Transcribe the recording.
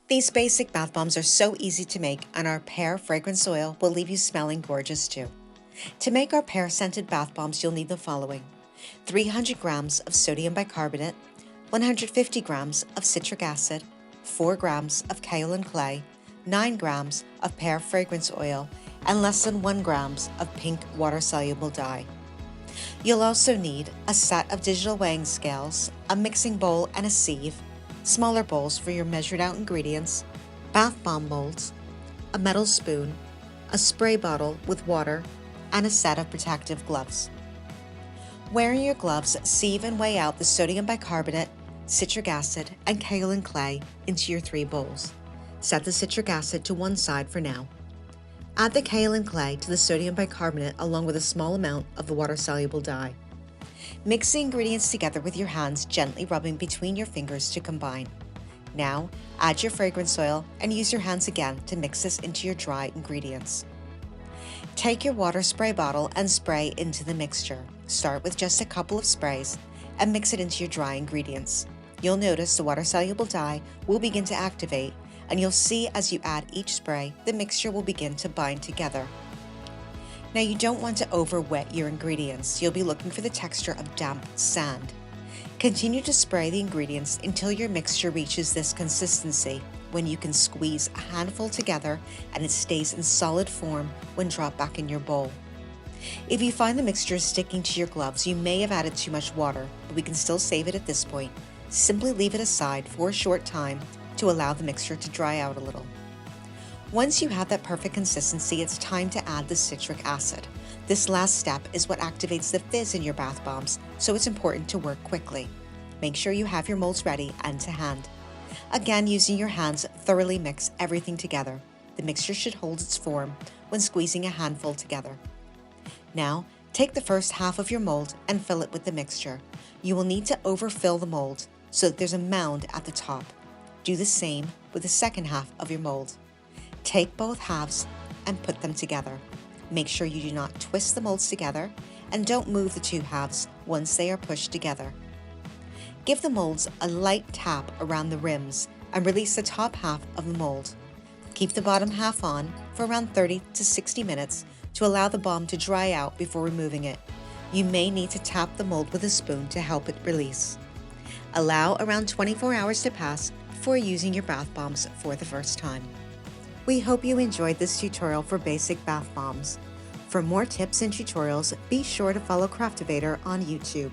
These basic bath bombs are so easy to make, and our pear fragrance oil will leave you smelling gorgeous too. To make our pear scented bath bombs, you'll need the following: 300 grams of sodium bicarbonate, 150 grams of citric acid, 4 grams of kaolin clay, 9 grams of pear fragrance oil, and less than 1 grams of pink water-soluble dye. You'll also need a set of digital weighing scales, a mixing bowl and a sieve, smaller bowls for your measured out ingredients, bath bomb molds, a metal spoon, a spray bottle with water, and a set of protective gloves. Wearing your gloves, sieve and weigh out the sodium bicarbonate, citric acid, and kaolin clay into your 3 bowls. Set the citric acid to one side for now. Add the kaolin clay to the sodium bicarbonate along with a small amount of the water-soluble dye. Mix the ingredients together with your hands, gently rubbing between your fingers to combine. Now, add your fragrance oil and use your hands again to mix this into your dry ingredients. Take your water spray bottle and spray into the mixture. Start with just a couple of sprays and mix it into your dry ingredients. You'll notice the water-soluble dye will begin to activate, and you'll see as you add each spray, the mixture will begin to bind together. Now, you don't want to over-wet your ingredients. You'll be looking for the texture of damp sand. Continue to spray the ingredients until your mixture reaches this consistency, when you can squeeze a handful together and it stays in solid form when dropped back in your bowl. If you find the mixture is sticking to your gloves, you may have added too much water, but we can still save it at this point. Simply leave it aside for a short time to allow the mixture to dry out a little. Once you have that perfect consistency, it's time to add the citric acid. This last step is what activates the fizz in your bath bombs, so it's important to work quickly. Make sure you have your molds ready and to hand. Again, using your hands, thoroughly mix everything together. The mixture should hold its form when squeezing a handful together. Now, take the first half of your mold and fill it with the mixture. You will need to overfill the mold so that there's a mound at the top. Do the same with the second half of your mold. Take both halves and put them together. Make sure you do not twist the molds together and don't move the 2 halves once they are pushed together. Give the molds a light tap around the rims and release the top half of the mold. Keep the bottom half on for around 30 to 60 minutes to allow the bomb to dry out before removing it. You may need to tap the mold with a spoon to help it release. Allow around 24 hours to pass before using your bath bombs for the first time. We hope you enjoyed this tutorial for basic bath bombs. For more tips and tutorials, be sure to follow Craftivator on YouTube.